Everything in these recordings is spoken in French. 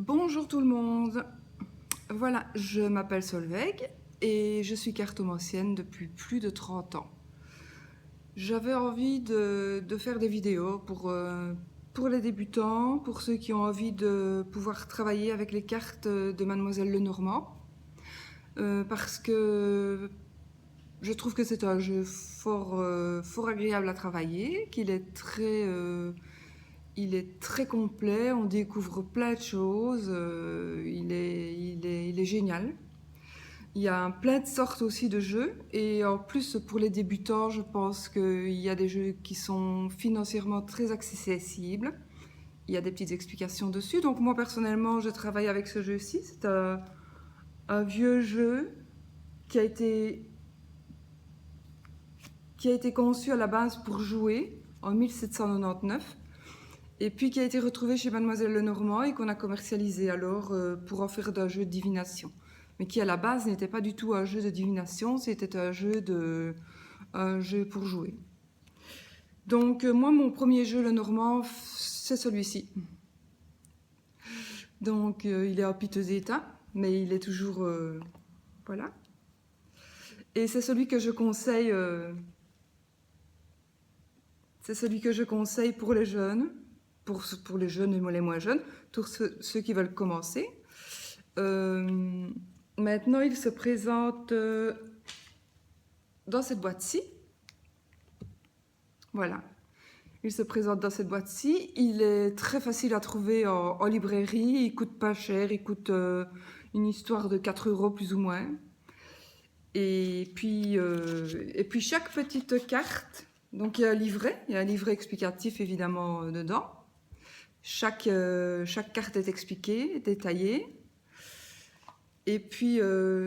Bonjour tout le monde. Voilà, je m'appelle Solveig et je suis cartomancienne depuis plus de 30 ans. J'avais envie de faire des vidéos pour les débutants, pour ceux qui ont envie de pouvoir travailler avec les cartes de Mademoiselle Lenormand, parce que je trouve que c'est un jeu fort agréable à travailler, il est très complet, on découvre plein de choses, il est génial. Il y a plein de sortes aussi de jeux et en plus pour les débutants, je pense qu'il y a des jeux qui sont financièrement très accessibles. Il y a des petites explications dessus. Donc moi personnellement, je travaille avec ce jeu-ci. C'est un vieux jeu qui a été, qui a été conçu à la base pour jouer en 1799 et puis qui a été retrouvé chez Mademoiselle Lenormand et qu'on a commercialisé alors pour en faire d'un jeu de divination. Mais qui à la base n'était pas du tout un jeu de divination, c'était un jeu pour jouer. Donc moi, mon premier jeu Lenormand, c'est celui-ci. Donc il est en piteux état, mais il est toujours... voilà. Et c'est celui que je conseille... c'est celui que je conseille pour les jeunes, pour les jeunes et les moins jeunes, pour ceux qui veulent commencer. Maintenant, il se présente dans cette boîte-ci. Voilà. Il se présente dans cette boîte-ci. Il est très facile à trouver en librairie. Il coûte pas cher. Il coûte une histoire de 4 € plus ou moins. Et puis chaque petite carte, donc il y a un livret explicatif évidemment dedans. Chaque carte est expliquée, détaillée. Et puis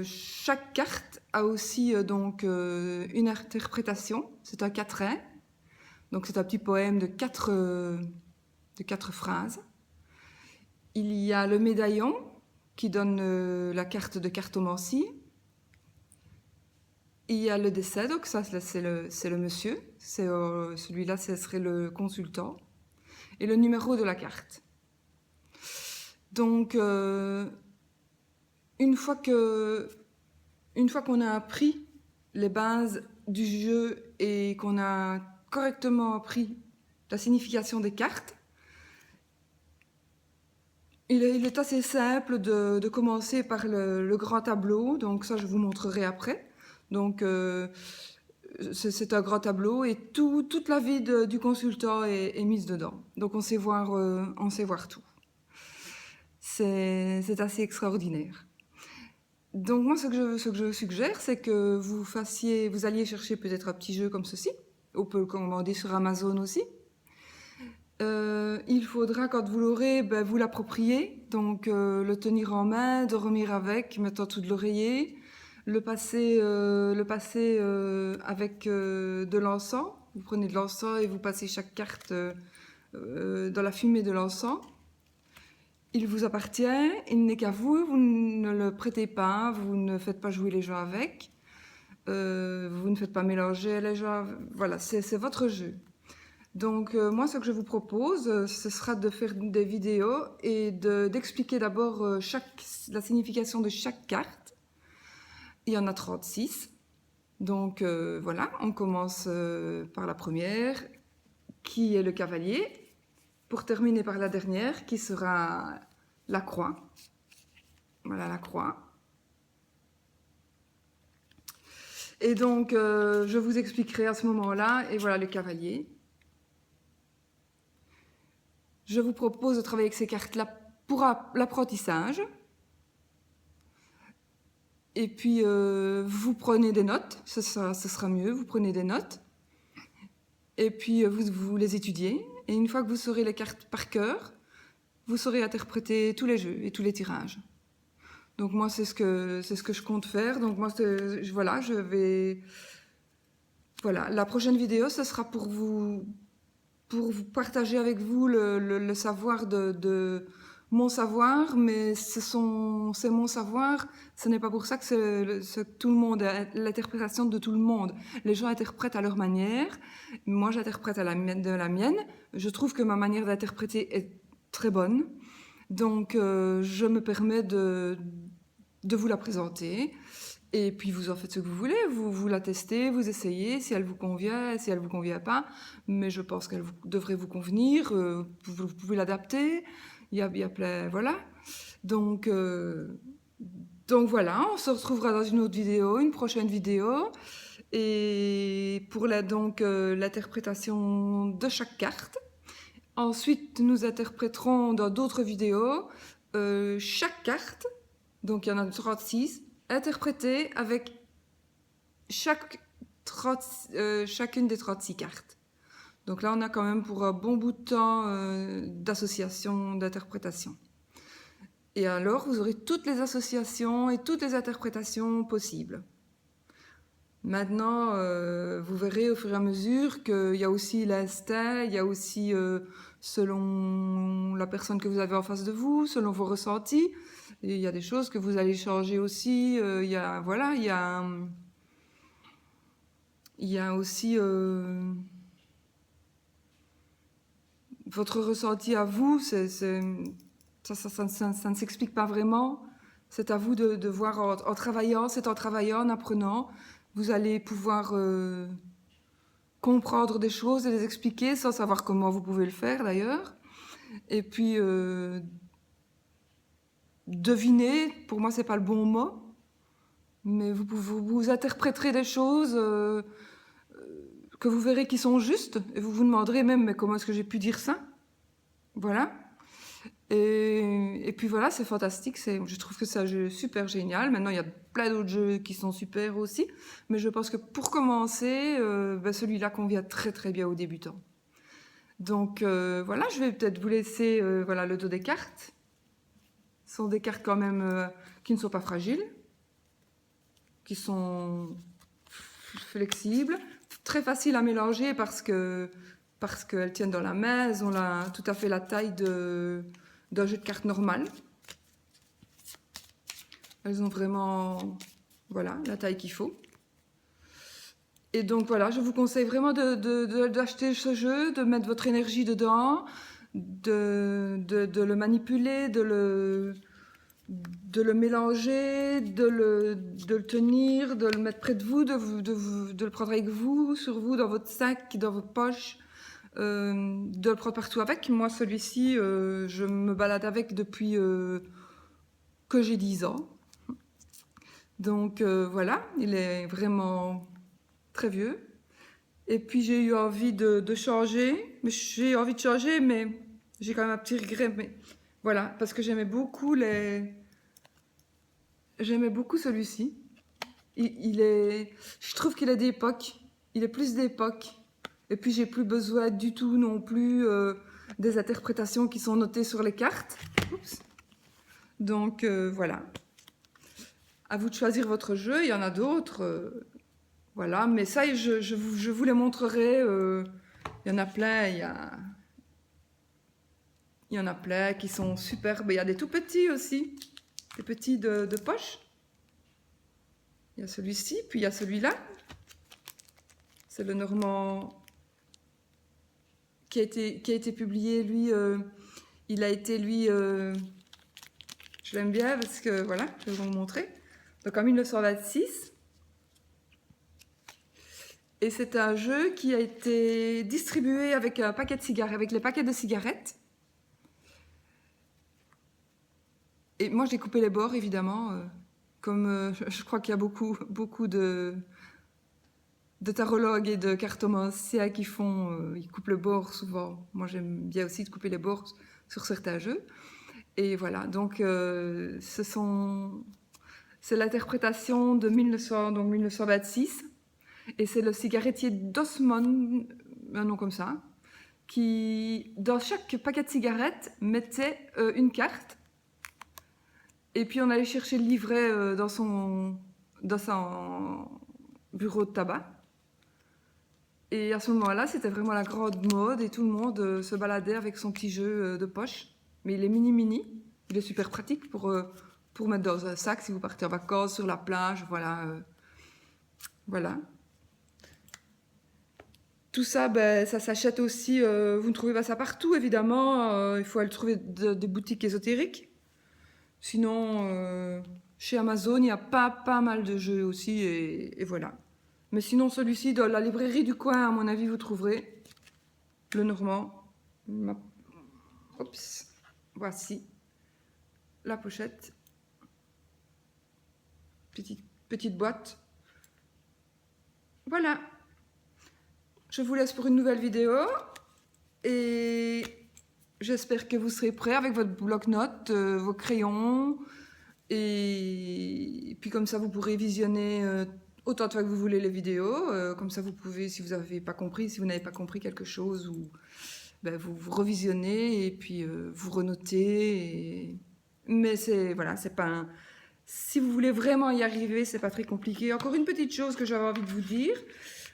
chaque carte a aussi donc une interprétation. C'est un quatrain. Donc c'est un petit poème de quatre phrases. Il y a le médaillon qui donne la carte de cartomancie. Il y a le décès, donc ça c'est le monsieur. Celui-là, ce serait le consultant. Et le numéro de la carte. Donc une fois qu'on a appris les bases du jeu et qu'on a correctement appris la signification des cartes, il est assez simple de commencer par le grand tableau. Donc ça, je vous montrerai après. Donc c'est un grand tableau et toute la vie du consultant est mise dedans. Donc on sait voir tout. C'est assez extraordinaire. Donc moi, ce que je suggère, c'est que vous alliez chercher peut-être un petit jeu comme ceci. On peut le commander sur Amazon aussi. Il faudra, quand vous l'aurez, vous l'approprier, donc le tenir en main, dormir avec, mettre en dessous de l'oreiller, le passer avec de l'encens. Vous prenez de l'encens et vous passez chaque carte dans la fumée de l'encens. Il vous appartient, il n'est qu'à vous, vous ne le prêtez pas, vous ne faites pas jouer les gens avec, vous ne faites pas mélanger les gens, voilà, c'est votre jeu. Donc moi, ce que je vous propose, ce sera de faire des vidéos et d'expliquer d'abord la signification de chaque carte. Il y en a 36. Donc voilà, on commence par la première, qui est le cavalier, pour terminer par la dernière, qui sera la croix. Voilà la croix. Et donc, je vous expliquerai à ce moment-là, et voilà le cavalier. Je vous propose de travailler avec ces cartes-là pour l'apprentissage. Et puis, vous prenez ce sera mieux, vous prenez des notes. Et puis, vous les étudiez. Et une fois que vous saurez les cartes par cœur, vous saurez interpréter tous les jeux et tous les tirages. Donc moi, c'est ce que je compte faire. Donc moi, voilà, Voilà, la prochaine vidéo, ce sera pour vous partager avec vous le savoir de mon savoir, mais c'est mon savoir. Ce n'est pas pour ça que c'est tout le monde, l'interprétation de tout le monde. Les gens interprètent à leur manière. Moi, j'interprète de la mienne. Je trouve que ma manière d'interpréter est très bonne. Donc, je me permets de vous la présenter. Et puis, vous en faites ce que vous voulez. Vous la testez, vous essayez, si elle vous convient, si elle vous convient pas. Mais je pense qu'elle devrait vous convenir. Vous pouvez l'adapter. Il y a plein... Voilà. Donc, donc voilà, on se retrouvera dans une autre vidéo, une prochaine vidéo. Et pour l'interprétation de chaque carte. Ensuite, nous interpréterons dans d'autres vidéos chaque carte, donc il y en a 36, interprétée avec chacune des 36 cartes. Donc là, on a quand même pour un bon bout de temps d'association, d'interprétation. Et alors, vous aurez toutes les associations et toutes les interprétations possibles. Maintenant, vous verrez au fur et à mesure qu'il y a aussi l'instinct, il y a aussi selon la personne que vous avez en face de vous, selon vos ressentis. Et il y a des choses que vous allez changer aussi. Il y a, voilà, il y a aussi votre ressenti à vous. Ça ne s'explique pas vraiment. C'est à vous de voir en travaillant, c'est en travaillant, en apprenant. Vous allez pouvoir comprendre des choses et les expliquer sans savoir comment vous pouvez le faire d'ailleurs. Et puis, deviner, pour moi, c'est pas le bon mot, mais vous interpréterez des choses que vous verrez qui sont justes et vous vous demanderez même, mais comment est-ce que j'ai pu dire ça? Voilà. Et puis voilà, c'est fantastique. Je trouve que c'est un jeu super génial. Maintenant, il y a plein d'autres jeux qui sont super aussi. Mais je pense que pour commencer, celui-là convient très très bien aux débutants. Donc voilà, je vais peut-être vous laisser voilà, le dos des cartes. Ce sont des cartes quand même qui ne sont pas fragiles, qui sont flexibles, très faciles à mélanger parce qu'elles tiennent dans la main. Elles ont tout à fait la taille d'un jeu de cartes normal. Elles ont vraiment, voilà, la taille qu'il faut. Et donc voilà, je vous conseille vraiment d'acheter ce jeu, de mettre votre énergie dedans, de le manipuler, de le mélanger, de le tenir, de le mettre près de vous, de le prendre avec vous, sur vous, dans votre sac, dans votre poche. De le prendre partout avec. Moi, celui-ci, je me balade avec depuis que j'ai 10 ans. Donc voilà, il est vraiment très vieux. Et puis j'ai eu envie de changer. Mais j'ai envie de changer, mais j'ai quand même un petit regret. Mais voilà, parce que j'aimais beaucoup celui-ci. Je trouve qu'il est d'époque. Il est plus d'époque. Et puis j'ai plus besoin du tout non plus des interprétations qui sont notées sur les cartes. Oups. Donc voilà. À vous de choisir votre jeu. Il y en a d'autres. Voilà, mais ça, je vous les montrerai. Il y en a plein. Il y en a plein qui sont superbes. Il y a des tout petits aussi. Des petits de poche. Il y a celui-ci, puis il y a celui-là. C'est le Normand qui a été publié, lui, il a été, lui, je l'aime bien parce que, voilà, je vais vous montrer. Donc en 1926. Et c'est un jeu qui a été distribué avec un paquet de cigarettes, avec les paquets de cigarettes. Et moi, j'ai coupé les bords, évidemment, comme je crois qu'il y a beaucoup de tarologues et de cartomanciens qui ils coupent le bord souvent. Moi, j'aime bien aussi de couper les bords sur certains jeux. Et voilà, donc c'est l'interprétation de 1926. Et c'est le cigarettier d'Osmond, un nom comme ça, qui, dans chaque paquet de cigarettes, mettait une carte. Et puis on allait chercher le livret dans son bureau de tabac. Et à ce moment-là, c'était vraiment la grande mode et tout le monde se baladait avec son petit jeu de poche. Mais il est mini. Il est super pratique pour mettre dans un sac si vous partez en vacances, sur la plage, voilà. Voilà. Tout ça, ben, ça s'achète aussi. Vous ne trouvez pas ça partout, évidemment. Il faut aller trouver des boutiques ésotériques. Sinon, chez Amazon, il y a pas mal de jeux aussi, et voilà. Mais sinon, celui-ci, dans la librairie du coin, à mon avis, vous trouverez le Normand. Oups, voici la pochette. Petite boîte. Voilà. Je vous laisse pour une nouvelle vidéo. Et j'espère que vous serez prêts avec votre bloc-notes, vos crayons. Et puis comme ça, vous pourrez visionner autant de fois que vous voulez les vidéos. Comme ça, vous pouvez, si vous n'avez pas compris, si vous n'avez pas compris quelque chose, ou, ben, vous revisionnez et puis vous renotez. Mais c'est voilà, c'est pas un... Si vous voulez vraiment y arriver, c'est pas très compliqué. Encore une petite chose que j'avais envie de vous dire.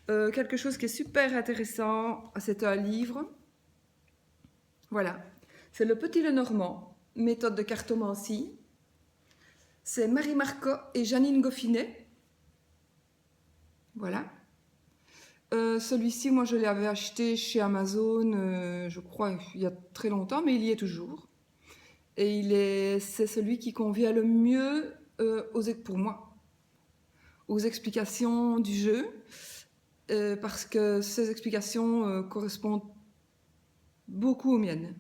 Quelque chose qui est super intéressant, c'est un livre. Voilà. C'est Le Petit Lenormand, méthode de cartomancie. C'est Marie Marcotte et Janine Goffinet. Voilà. Celui-ci, moi, je l'avais acheté chez Amazon, je crois, il y a très longtemps, mais il y est toujours. Et c'est celui qui convient le mieux, pour moi, aux explications du jeu, parce que ces explications correspondent beaucoup aux miennes.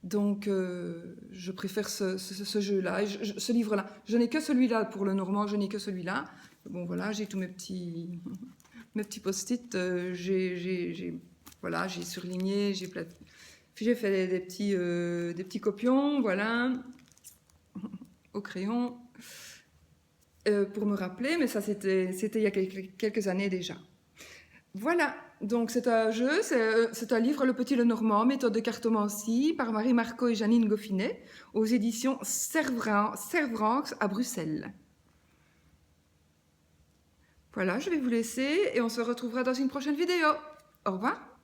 Donc, je préfère ce jeu-là, ce livre-là. Je n'ai que celui-là pour le Normand, je n'ai que celui-là. Bon, voilà, j'ai tous mes petits post-it. Voilà, j'ai surligné, j'ai fait des petits copions, voilà, au crayon, pour me rappeler. Mais ça, c'était il y a quelques années déjà. Voilà, donc c'est un jeu, c'est un livre Le Petit Lenormand, méthode de cartomancie, par Marie Marcotte et Janine Goffinet, aux éditions Servranckx à Bruxelles. Voilà, je vais vous laisser et on se retrouvera dans une prochaine vidéo. Au revoir.